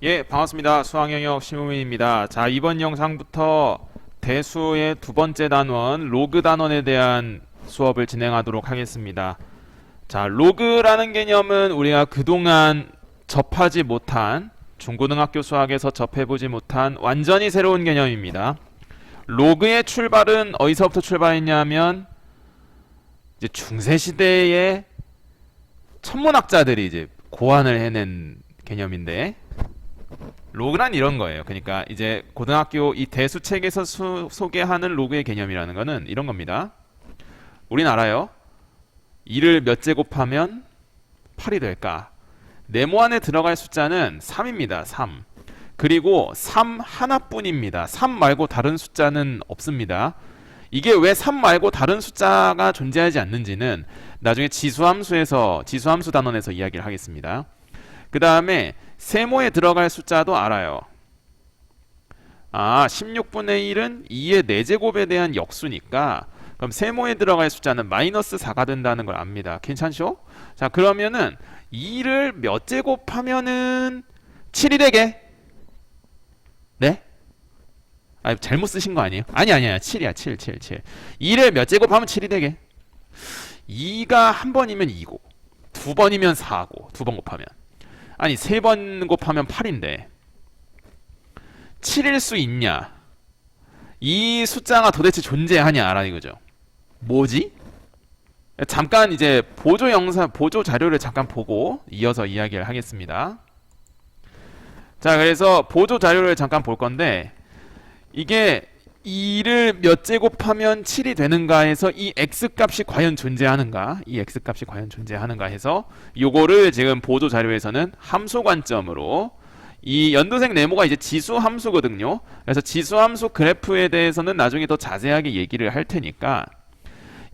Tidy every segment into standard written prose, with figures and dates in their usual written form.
예, 반갑습니다. 수학영역 심우민입니다. 자, 이번 영상부터 대수의 두 번째 단원, 로그 단원에 대한 수업을 진행하도록 하겠습니다. 자, 로그라는 개념은 우리가 그동안 접하지 못한, 중고등학교 수학에서 접해보지 못한 완전히 새로운 개념입니다. 로그의 출발은 어디서부터 출발했냐면, 이제 중세시대의 천문학자들이 이제 고안을 해낸 개념인데, 로그란 이런 거예요. 그러니까 이제 고등학교 이 대수책에서 소개하는 로그의 개념이라는 거는 이런 겁니다. 우린 알아요. 2를 몇 제곱하면 8이 될까? 네모 안에 들어갈 숫자는 3입니다. 3. 그리고 3 하나뿐입니다. 3 말고 다른 숫자는 없습니다. 이게 왜 3 말고 다른 숫자가 존재하지 않는지는 나중에 지수함수 단원에서 이야기를 하겠습니다. 그 다음에 세모에 들어갈 숫자도 알아요. 16분의 1은 2의 4제곱에 대한 역수니까 그럼 세모에 들어갈 숫자는 마이너스 4가 된다는 걸 압니다. 괜찮죠? 자, 그러면은 2를 몇 제곱하면은 7이 되게? 네? 잘못 쓰신 거 아니에요? 아니야. 7이야. 7. 2를 몇 제곱하면 7이 되게? 2가 한 번이면 2고 두 번이면 4고 두 번 곱하면 아니 3번 곱하면 8인데 7일 수 있냐? 이 숫자가 도대체 존재하냐? 라는 거죠. 뭐지? 잠깐 이제 보조 자료를 잠깐 보고 이어서 이야기를 하겠습니다. 자, 그래서 보조 자료를 잠깐 볼 건데 이게 2를 몇 제곱하면 7이 되는가 해서 이 x값이 과연 존재하는가 해서 요거를 지금 보조 자료에서는 함수 관점으로 이 연두색 네모가 이제 지수 함수거든요. 그래서 지수 함수 그래프에 대해서는 나중에 더 자세하게 얘기를 할 테니까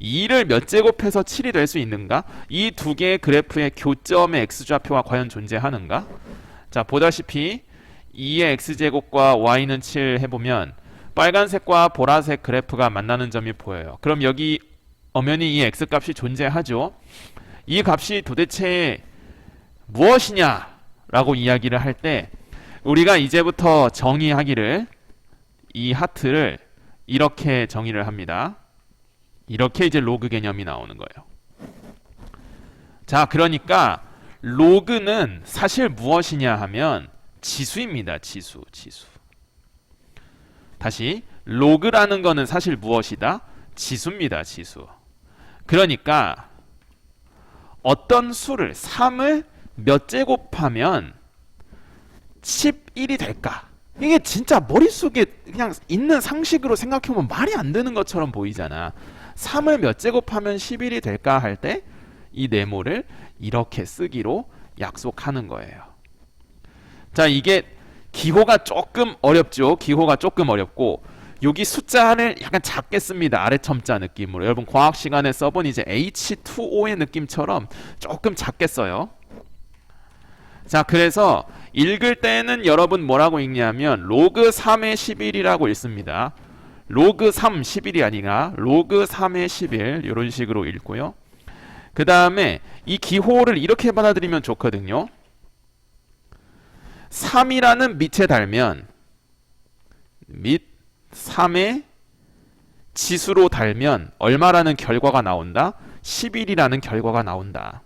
2를 몇 제곱해서 7이 될 수 있는가? 이 두 개의 그래프의 교점의 x좌표가 과연 존재하는가? 자, 보다시피 2의 x제곱과 y는 7 해보면 빨간색과 보라색 그래프가 만나는 점이 보여요. 그럼 여기 엄연히 이 x값이 존재하죠. 이 값이 도대체 무엇이냐 라고 이야기를 할 때 우리가 이제부터 정의하기를 이 하트를 이렇게 정의를 합니다. 이렇게 이제 로그 개념이 나오는 거예요. 자, 그러니까 로그는 사실 무엇이냐 하면 지수입니다. 지수. 다시 로그라는 거는 사실 무엇이다? 지수입니다. 지수. 그러니까 어떤 수를 3을 몇 제곱하면 11이 될까? 이게 진짜 머릿속에 그냥 있는 상식으로 생각해보면 말이 안 되는 것처럼 보이잖아. 3을 몇 제곱하면 11이 될까 할 때 이 네모를 이렇게 쓰기로 약속하는 거예요. 자, 이게 기호가 조금 어렵죠. 기호가 조금 어렵고 여기 숫자를 약간 작게 씁니다. 아래 첨자 느낌으로. 여러분 과학 시간에 써본 이제 H2O의 느낌처럼 조금 작게 써요. 자, 그래서 읽을 때는 여러분 뭐라고 읽냐면 로그 3의 11이라고 읽습니다. 로그 3 11이 아니라 로그 3의 11 이런 식으로 읽고요. 그 다음에 이 기호를 이렇게 받아들이면 좋거든요. 3이라는 밑에 달면 밑 3의 지수로 달면 얼마라는 결과가 나온다? 11이라는 결과가 나온다.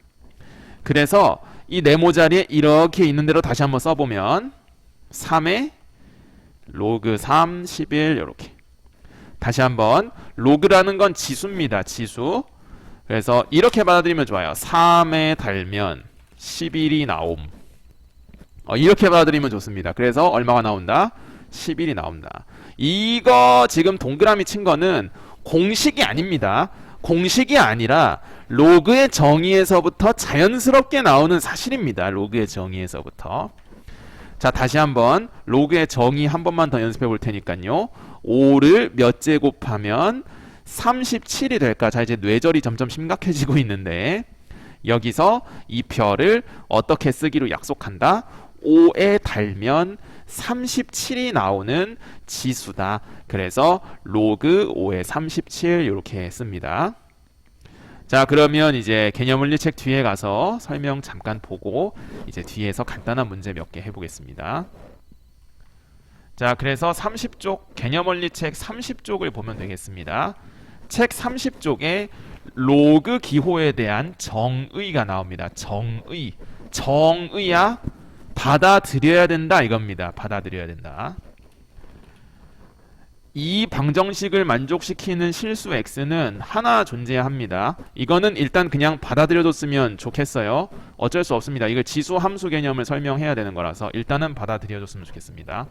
그래서 이 네모 자리에 이렇게 있는 대로 다시 한번 써보면 3의 로그 3, 11 이렇게 다시 한번 로그라는 건 지수입니다. 지수. 그래서 이렇게 받아들이면 좋아요. 3에 달면 11이 나옴. 이렇게 받아들이면 좋습니다. 그래서 얼마가 나온다? 11이 나온다. 이거 지금 동그라미 친 거는 공식이 아닙니다. 공식이 아니라 로그의 정의에서부터 자연스럽게 나오는 사실입니다. 로그의 정의에서부터. 자, 다시 한번 로그의 정의 한 번만 더 연습해 볼 테니까요. 5를 몇 제곱하면 37이 될까? 자, 이제 뇌절이 점점 심각해지고 있는데 여기서 이 별을 어떻게 쓰기로 약속한다? 5에 달면 37이 나오는 지수다. 그래서 로그 5의 37 이렇게 씁니다. 자, 그러면 이제 개념물리책 뒤에 가서 설명 잠깐 보고 이제 뒤에서 간단한 문제 몇 개 해보겠습니다. 자, 그래서 30쪽 개념원리책 30쪽을 보면 되겠습니다. 책 30쪽에 로그 기호에 대한 정의가 나옵니다. 정의야 받아들여야 된다 이겁니다. 받아들여야 된다. 이 방정식을 만족시키는 실수 x는 하나 존재합니다. 이거는 일단 그냥 받아들여줬으면 좋겠어요. 어쩔 수 없습니다. 이걸 지수 함수 개념을 설명해야 되는 거라서 일단은 받아들여줬으면 좋겠습니다.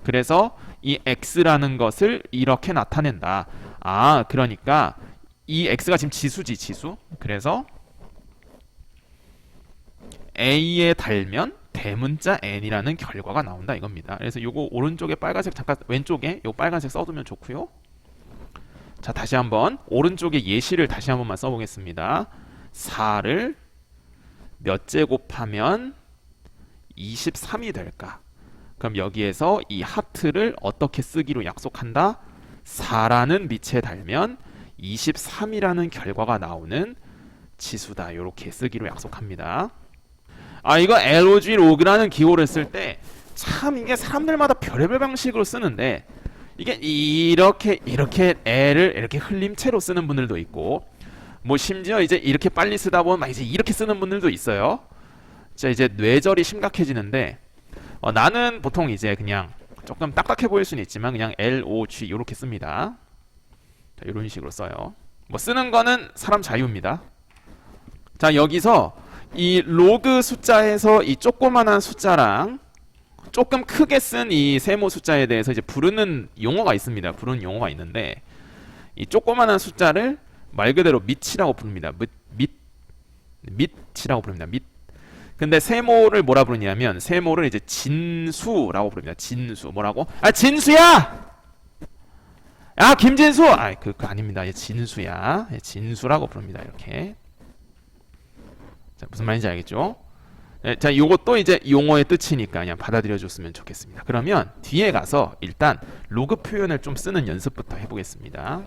그래서 이 x라는 것을 이렇게 나타낸다. 아, 그러니까 이 x가 지금 지수지, 지수. 그래서 a에 달면 대문자 n이라는 결과가 나온다 이겁니다. 그래서 요거 오른쪽에 빨간색 잠깐 왼쪽에 요 빨간색 써두면 좋고요. 자, 다시 한번 오른쪽에 예시를 다시 한번만 써보겠습니다. 4를 몇 제곱하면 23이 될까? 그럼 여기에서 이 하트를 어떻게 쓰기로 약속한다? 4라는 밑에 달면 23이라는 결과가 나오는 지수다. 이렇게 쓰기로 약속합니다. 아, 이거 LOG 로그라는 기호를 쓸 때 참 이게 사람들마다 별의별 방식으로 쓰는데 이게 이렇게 L을 이렇게 흘림체로 쓰는 분들도 있고 뭐 심지어 이제 이렇게 빨리 쓰다 보면 막 이제 이렇게 쓰는 분들도 있어요. 자, 이제 뇌절이 심각해지는데 나는 보통 이제 그냥 조금 딱딱해 보일 수는 있지만 그냥 LOG 이렇게 씁니다. 자, 이런 식으로 써요. 뭐 쓰는 거는 사람 자유입니다. 자, 여기서 이 로그 숫자에서 이 조그만한 숫자랑 조금 크게 쓴 이 세모 숫자에 대해서 이제 부르는 용어가 있습니다. 부르는 용어가 있는데 이 조그만한 숫자를 말 그대로 밑이라고 부릅니다. 밑이라고 부릅니다. 밑. 근데 세모를 뭐라 부르냐면 세모를 이제 진수라고 부릅니다. 진수. 뭐라고? 아, 진수야! 아, 김진수! 아, 그거 아닙니다. 진수야. 진수라고 부릅니다. 이렇게. 자, 무슨 말인지 알겠죠? 네, 자, 요것도 이제 용어의 뜻이니까 그냥 받아들여 줬으면 좋겠습니다. 그러면 뒤에 가서 일단 로그 표현을 좀 쓰는 연습부터 해보겠습니다.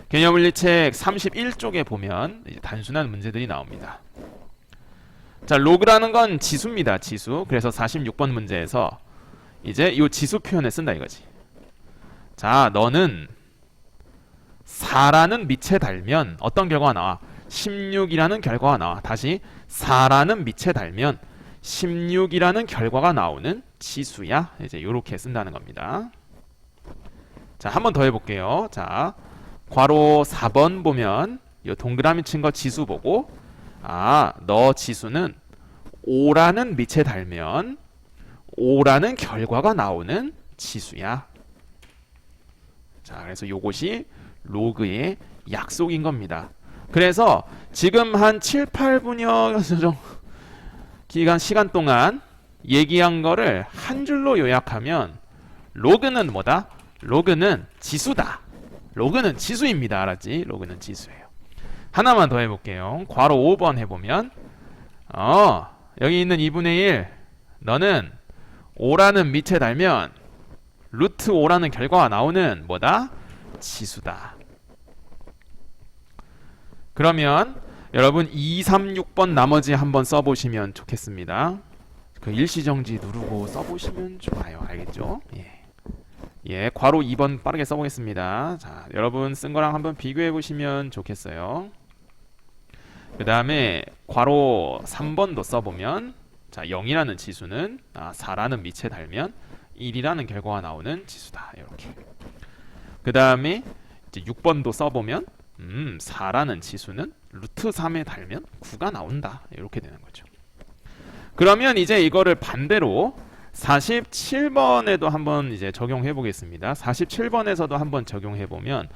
개념물리책 31쪽에 보면 이제 단순한 문제들이 나옵니다. 자, 로그라는 건 지수입니다. 지수. 그래서 46번 문제에서 이제 이 지수 표현을 쓴다 이거지. 자, 너는 4라는 밑에 달면 어떤 결과가 나와? 16이라는 결과가 나와. 다시 4라는 밑에 달면 16이라는 결과가 나오는 지수야. 이제 이렇게 쓴다는 겁니다. 자, 한 번 더 해볼게요. 자, 괄호 4번 보면 이 동그라미 친 거 지수 보고 아, 너 지수는 5라는 밑에 달면 5라는 결과가 나오는 지수야. 자, 그래서 요것이 로그의 약속인 겁니다. 그래서 지금 한 7, 8분여 시간 동안 얘기한 거를 한 줄로 요약하면 로그는 뭐다? 로그는 지수다. 로그는 지수입니다. 알았지? 로그는 지수예요. 하나만 더 해볼게요. 괄호 5번 해보면 여기 있는 2분의 1 너는 5라는 밑에 달면 루트 5라는 결과가 나오는 뭐다? 지수다. 그러면 여러분 2, 3, 6번 나머지 한번 써보시면 좋겠습니다. 그 일시정지 누르고 써보시면 좋아요. 알겠죠? 예, 괄호 2번 빠르게 써보겠습니다. 자, 여러분 쓴 거랑 한번 비교해보시면 좋겠어요. 그 다음에 괄호 3번도 써보면 자, 0이라는 지수는 4라는 밑에 달면 1이라는 결과가 나오는 지수다. 이렇게. 그 다음에 이제 6번도 써보면 4라는 지수는 루트 3에 달면 9가 나온다. 이렇게 되는 거죠. 그러면 이제 이거를 반대로 47번에도 한번 이제 적용해 보겠습니다. 47번에서도 한번 적용해 보면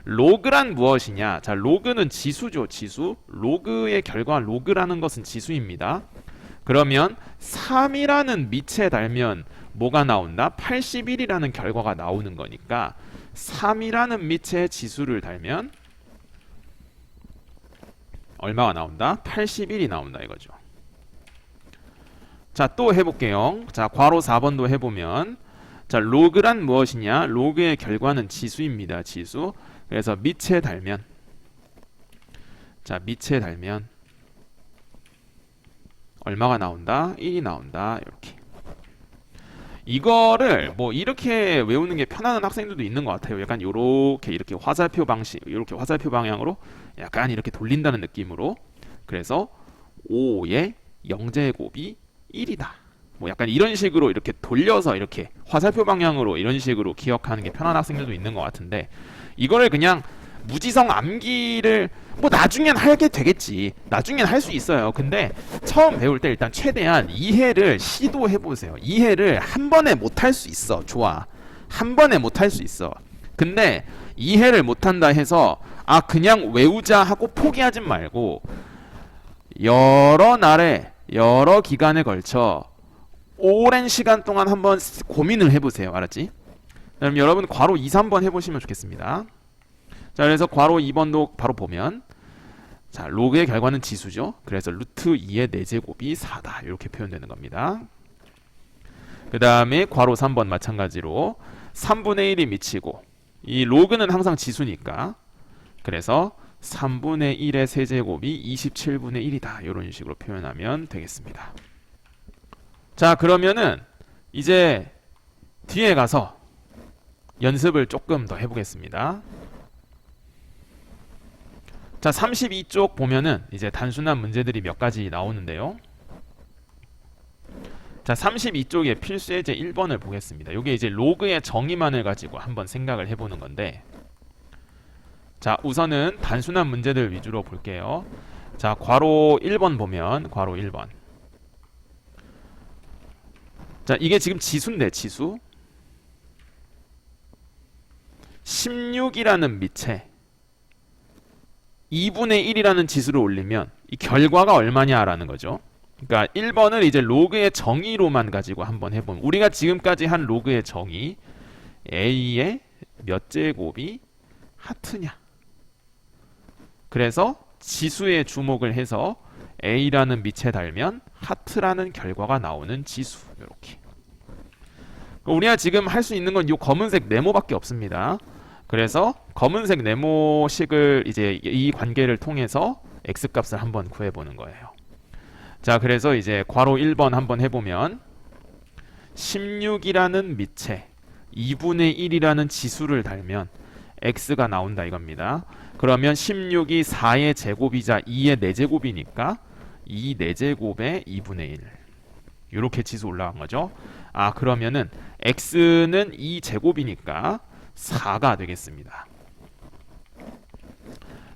로그란 무엇이냐? 자, 로그는 지수죠, 지수. 로그의 결과 로그라는 것은 지수입니다. 그러면 3이라는 밑에 달면 뭐가 나온다? 81이라는 결과가 나오는 거니까 3이라는 밑에 지수를 달면 얼마가 나온다? 81이 나온다 이거죠. 자, 또 해볼게요. 자, 괄호 4번도 해보면 자, 로그란 무엇이냐? 로그의 결과는 지수입니다. 지수. 그래서 밑에 달면 자, 밑에 달면 얼마가 나온다? 1이 나온다. 이렇게. 이거를 뭐 이렇게 외우는 게 편안한 학생들도 있는 것 같아요. 약간 요렇게 이렇게 화살표 방식, 이렇게 화살표 방향으로 약간 이렇게 돌린다는 느낌으로. 그래서 5의 영제곱이 1이다. 뭐 약간 이런 식으로 이렇게 돌려서 이렇게 화살표 방향으로 이런 식으로 기억하는 게 편한 학생들도 있는 것 같은데, 이거를 그냥 무지성 암기를 뭐 나중엔 하게 되겠지. 나중엔 할 수 있어요. 근데 처음 배울 때 일단 최대한 이해를 시도해 보세요. 이해를 한 번에 못 할 수 있어. 좋아. 한 번에 못 할 수 있어. 근데 이해를 못 한다 해서 아 그냥 외우자 하고 포기하지 말고 여러 날에 여러 기간에 걸쳐 오랜 시간 동안 한번 고민을 해보세요. 알았지? 그럼 여러분 괄호 2, 3번 해보시면 좋겠습니다. 자, 그래서 괄호 2번도 바로 보면, 자, 로그의 결과는 지수죠. 그래서 루트 2의 4제곱이 4다. 이렇게 표현되는 겁니다. 그 다음에 괄호 3번 마찬가지로 3분의 1이 미치고, 이 로그는 항상 지수니까, 그래서 3분의 1의 세제곱이 27분의 1이다. 이런 식으로 표현하면 되겠습니다. 자, 그러면은 이제 뒤에 가서 연습을 조금 더 해보겠습니다. 자, 32쪽 보면은 이제 단순한 문제들이 몇 가지 나오는데요. 자, 32쪽에 필수 예제 1번을 보겠습니다. 이게 이제 로그의 정의만을 가지고 한번 생각을 해보는 건데, 자, 우선은 단순한 문제들 위주로 볼게요. 자, 괄호 1번 보면, 괄호 1번. 자, 이게 지금 지수인데, 지수. 16이라는 밑에 2분의 1이라는 지수를 올리면 이 결과가 얼마냐라는 거죠. 그러니까 1번을 이제 로그의 정의로만 가지고 한번 해보면, 우리가 지금까지 한 로그의 정의 a의 몇 제곱이 하트냐. 그래서 지수에 주목을 해서 a라는 밑에 달면 하트라는 결과가 나오는 지수. 이렇게. 우리가 지금 할 수 있는 건 이 검은색 네모밖에 없습니다. 그래서 검은색 네모식을 이제 이 관계를 통해서 x 값을 한번 구해보는 거예요. 자, 그래서 이제 괄호 1번 한번 해보면 16이라는 밑에 2분의 1이라는 지수를 달면 x가 나온다 이겁니다. 그러면 16이 4의 제곱이자 2의 4제곱이니까 2 4제곱에 2분의 1 이렇게 지수 올라간 거죠. 아, 그러면은 x는 2제곱이니까 4가 되겠습니다.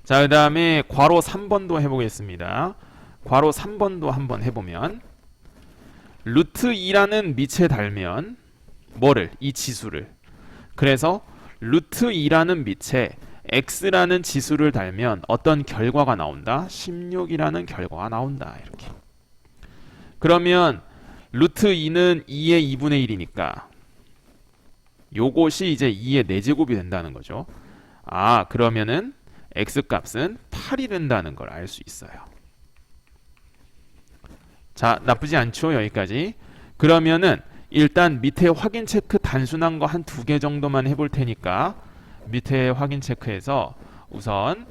자, 그 다음에 괄호 3번도 해보겠습니다. 괄호 3번도 한번 해보면 루트 2라는 밑에 달면 뭐를? 이 지수를. 그래서 루트 2라는 밑에 x라는 지수를 달면 어떤 결과가 나온다? 16이라는 결과가 나온다. 이렇게. 그러면 루트 2는 2의 2분의 1이니까 요것이 이제 2의 4제곱이 된다는 거죠. 아, 그러면은 x값은 8이 된다는 걸 알 수 있어요. 자, 나쁘지 않죠? 여기까지. 그러면은 일단 밑에 확인 체크 단순한 거 한 2개 정도만 해볼 테니까 밑에 확인 체크해서 우선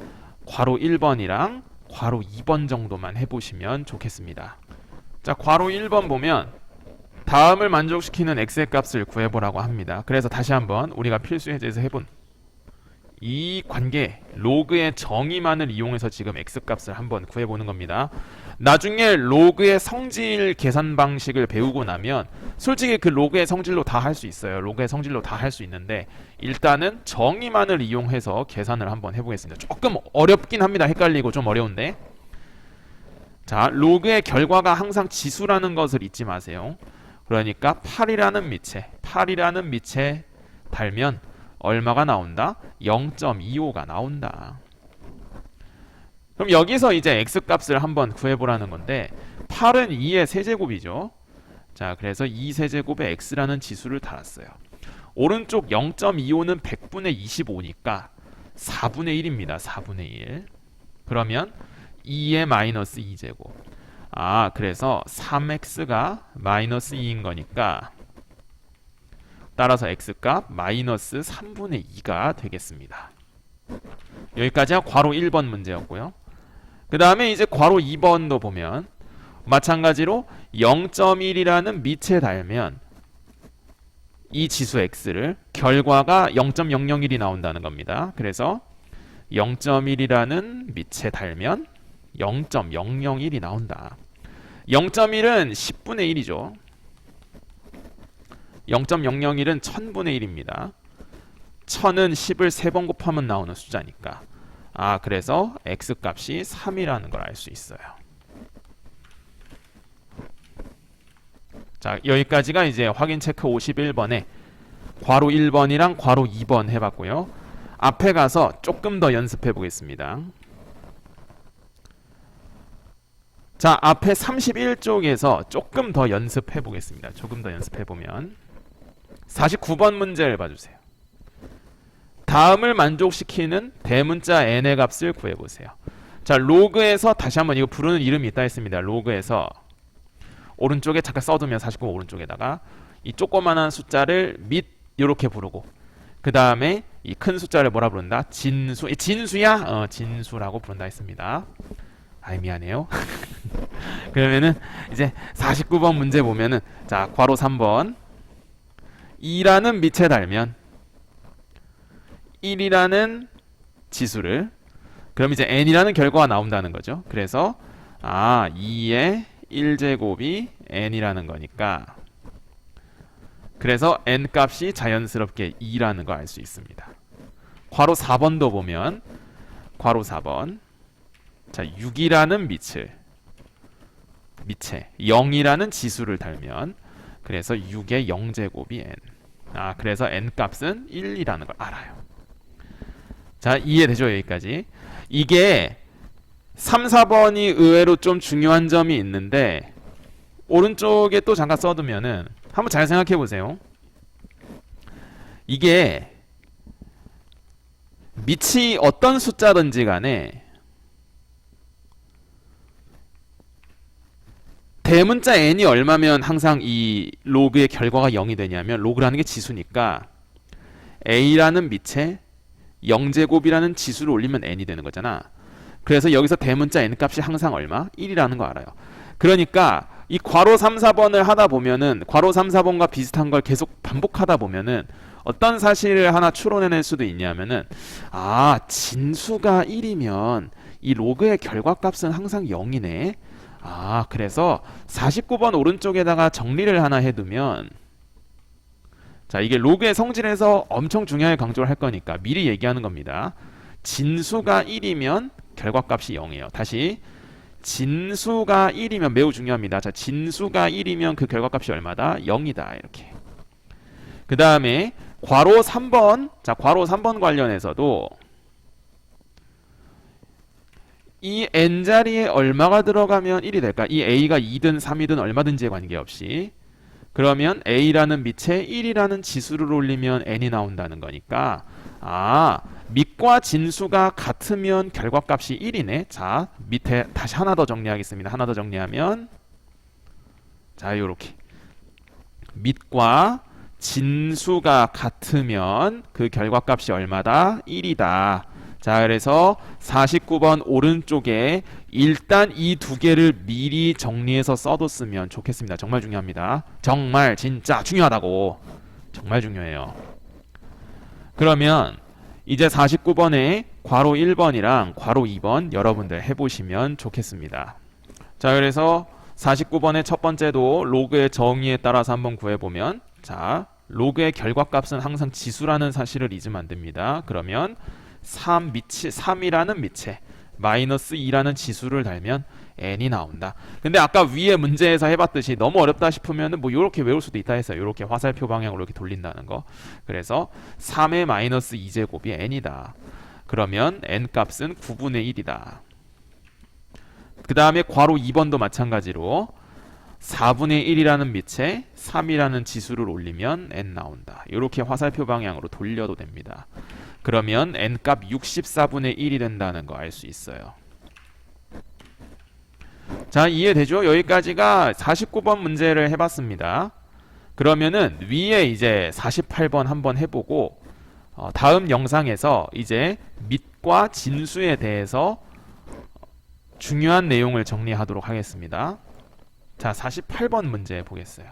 괄호 1번이랑 괄호 2번 정도만 해보시면 좋겠습니다. 자, 괄호 1번 보면 다음을 만족시키는 x의 값을 구해보라고 합니다. 그래서 다시 한번 우리가 필수 예제에서 해본 이 관계 로그의 정의만을 이용해서 지금 x 값을 한번 구해보는 겁니다. 나중에 로그의 성질 계산 방식을 배우고 나면 솔직히 그 로그의 성질로 다 할 수 있어요. 로그의 성질로 다 할 수 있는데 일단은 정의만을 이용해서 계산을 한번 해보겠습니다. 조금 어렵긴 합니다. 헷갈리고 좀 어려운데, 자, 로그의 결과가 항상 지수라는 것을 잊지 마세요. 그러니까 8이라는 밑에 달면 얼마가 나온다? 0.25가 나온다. 그럼 여기서 이제 x 값을 한번 구해보라는 건데 8은 2의 세제곱이죠. 자, 그래서 2세제곱에 x라는 지수를 달았어요. 오른쪽 0.25는 100분의 25니까 4분의 1입니다. 4분의 1. 그러면 2의 마이너스 2제곱. 아, 그래서 3x가 마이너스 2인 거니까 따라서 x값 마이너스 3분의 2가 되겠습니다. 여기까지가 괄호 1번 문제였고요. 그 다음에 이제 괄호 2번도 보면 마찬가지로 0.1이라는 밑에 달면 이 지수 x를 결과가 0.001이 나온다는 겁니다. 그래서 0.1이라는 밑에 달면 0.001이 나온다. 0.1은 10분의 1이죠. 0.001은 1000분의 1입니다. 1000은 10을 3번 곱하면 나오는 숫자니까. 그래서 x값이 3이라는 걸 알 수 있어요. 자, 여기까지가 이제 확인 체크 51번에 괄호 1번이랑 괄호 2번 해봤고요. 앞에 가서 조금 더 연습해 보겠습니다. 자, 앞에 31쪽에서 조금 더 연습해 보겠습니다. 조금 더 연습해 보면 49번 문제를 봐주세요. 다음을 만족시키는 대문자 n의 값을 구해보세요. 자, 로그에서 다시 한번 이거 부르는 이름이 있다 했습니다. 로그에서 오른쪽에 잠깐 써두면 49번 오른쪽에다가 이 조그만한 숫자를 밑 이렇게 부르고 그 다음에 이 큰 숫자를 뭐라 부른다? 진수. 진수야? 진수라고 부른다 했습니다. 미안해요. 그러면은 이제 49번 문제 보면은 자, 괄호 3번 2라는 밑에 달면 1이라는 지수를 그럼 이제 n이라는 결과가 나온다는 거죠. 그래서 2의 1제곱이 n이라는 거니까 그래서 n 값이 자연스럽게 2라는 거 알 수 있습니다. 괄호 4번도 보면 괄호 4번 자 6이라는 밑에 0이라는 지수를 달면 그래서 6의 0제곱이 n 그래서 n 값은 1이라는 걸 알아요. 자, 이해되죠? 여기까지. 이게 3, 4번이 의외로 좀 중요한 점이 있는데 오른쪽에 또 잠깐 써두면은 한번 잘 생각해 보세요. 이게 밑이 어떤 숫자든지 간에 대문자 n이 얼마면 항상 이 로그의 결과가 0이 되냐면 로그라는 게 지수니까 a라는 밑에 0제곱이라는 지수를 올리면 n이 되는 거잖아. 그래서 여기서 대문자 n 값이 항상 얼마? 1이라는 거 알아요. 그러니까 이 괄호 3, 4번을 하다 보면은 괄호 3, 4번과 비슷한 걸 계속 반복하다 보면은 어떤 사실을 하나 추론해낼 수도 있냐면은 진수가 1이면 이 로그의 결과값은 항상 0이네. 그래서 49번 오른쪽에다가 정리를 하나 해두면 자, 이게 로그의 성질에서 엄청 중요하게 강조를 할 거니까 미리 얘기하는 겁니다. 진수가 1이면 결과값이 0이에요. 다시 진수가 1이면 매우 중요합니다. 자, 진수가 1이면 그 결과값이 얼마다? 0이다. 이렇게. 그 다음에 괄호 3번 자, 괄호 3번 관련해서도 이 n자리에 얼마가 들어가면 1이 될까? 이 a가 2든 3이든 얼마든지에 관계없이 그러면 a라는 밑에 1이라는 지수를 올리면 n이 나온다는 거니까 밑과 진수가 같으면 결과값이 1이네. 자, 밑에 다시 하나 더 정리하겠습니다. 하나 더 정리하면 자, 요렇게 밑과 진수가 같으면 그 결과값이 얼마다? 1이다. 자, 그래서 49번 오른쪽에 일단 이 두 개를 미리 정리해서 써뒀으면 좋겠습니다. 정말 중요합니다. 정말 진짜 중요하다고. 정말 중요해요. 그러면 이제 49번에 괄호 1번이랑 괄호 2번 여러분들 해보시면 좋겠습니다. 자, 그래서 49번의 첫 번째도 로그의 정의에 따라서 한번 구해보면 자, 로그의 결과값은 항상 지수라는 사실을 잊으면 안 됩니다. 그러면 3이라는 밑에 마이너스 2라는 지수를 달면 n이 나온다. 근데 아까 위에 문제에서 해봤듯이 너무 어렵다 싶으면 뭐 이렇게 외울 수도 있다 했어요. 이렇게 화살표 방향으로 이렇게 돌린다는 거. 그래서 3의 마이너스 2제곱이 n이다. 그러면 n 값은 9분의 1이다. 그 다음에 괄호 2번도 마찬가지로 4분의 1이라는 밑에 3이라는 지수를 올리면 n 나온다. 이렇게 화살표 방향으로 돌려도 됩니다. 그러면 n값 64분의 1이 된다는 거 알 수 있어요. 자, 이해되죠? 여기까지가 49번 문제를 해봤습니다. 그러면은 위에 이제 48번 한번 해보고 다음 영상에서 이제 밑과 진수에 대해서 중요한 내용을 정리하도록 하겠습니다. 자, 48번 문제 보겠어요.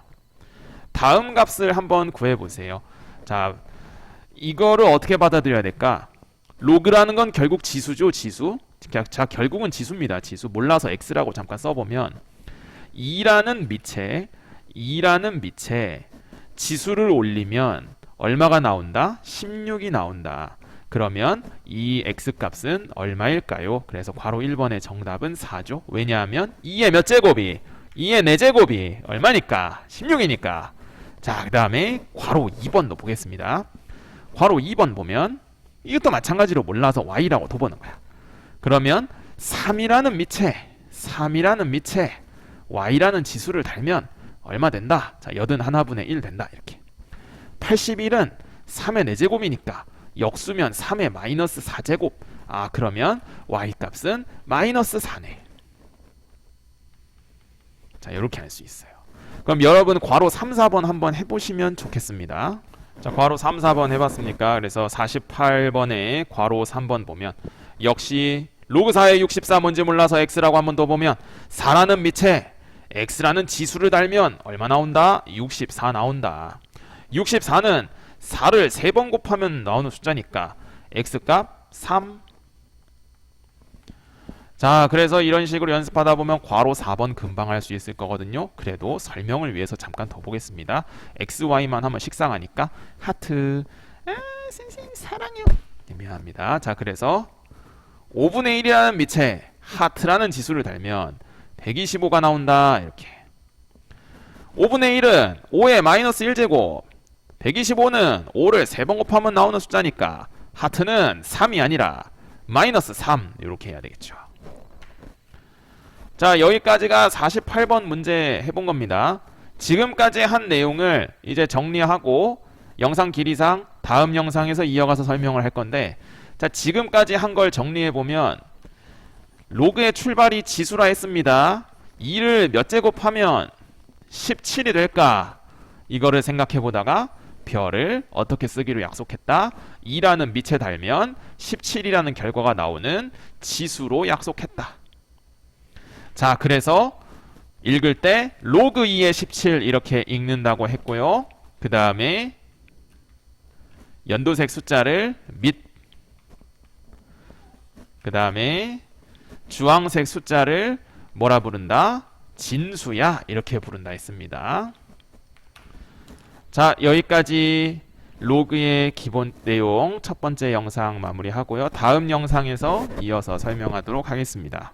다음 값을 한번 구해보세요. 자, 이거를 어떻게 받아들여야 될까? 로그라는 건 결국 지수죠, 지수. 자, 결국은 지수입니다. 지수. 몰라서 x라고 잠깐 써보면 2라는 밑에 지수를 올리면 얼마가 나온다? 16이 나온다. 그러면 이 x값은 얼마일까요? 그래서 괄호 1번의 정답은 4죠. 왜냐하면 2의 몇 제곱이? 2의 4제곱이 얼마니까? 16이니까. 자, 그 다음에 괄호 2번도 보겠습니다. 괄호 2번 보면 이것도 마찬가지로 몰라서 y라고 둬보는 거야. 그러면 3이라는 밑에 y라는 지수를 달면 얼마 된다? 자, 81분의 1 된다. 이렇게. 81은 3의 4제곱이니까 역수면 3의 마이너스 4제곱. 아, 그러면 y값은 마이너스 4네. 자, 이렇게 할 수 있어요. 그럼 여러분 괄호 3, 4번 한번 해보시면 좋겠습니다. 자, 괄호 3, 4번 해봤습니까? 그래서 48번에 괄호 3번 보면 역시 로그 4의 64 뭔지 몰라서 x라고 한번 더 보면 4라는 밑에 x라는 지수를 달면 얼마 나온다? 64 나온다. 64는 4를 3번 곱하면 나오는 숫자니까 x값 3. 자, 그래서 이런 식으로 연습하다 보면 괄호 4번 금방 할 수 있을 거거든요. 그래도 설명을 위해서 잠깐 더 보겠습니다. xy만 하면 식상하니까 하트. 아, 선생님 사랑해요. 미안합니다. 자, 그래서 5분의 1이라는 밑에 하트라는 지수를 달면 125가 나온다. 이렇게. 5분의 1은 5의 마이너스 1제곱. 125는 5를 3번 곱하면 나오는 숫자니까 하트는 3이 아니라 마이너스 3. 이렇게 해야 되겠죠. 자, 여기까지가 48번 문제 해본 겁니다. 지금까지 한 내용을 이제 정리하고 영상 길이상 다음 영상에서 이어가서 설명을 할 건데, 자, 지금까지 한 걸 정리해 보면 로그의 출발이 지수라 했습니다. 2를 몇 제곱하면 17이 될까? 이거를 생각해 보다가 별을 어떻게 쓰기로 약속했다? 2라는 밑에 달면 17이라는 결과가 나오는 지수로 약속했다. 자, 그래서 읽을 때 로그 2의 17 이렇게 읽는다고 했고요. 그 다음에 연도색 숫자를 그 다음에 주황색 숫자를 뭐라 부른다? 진수야. 이렇게 부른다 했습니다. 자, 여기까지 로그의 기본 내용 첫 번째 영상 마무리하고요. 다음 영상에서 이어서 설명하도록 하겠습니다.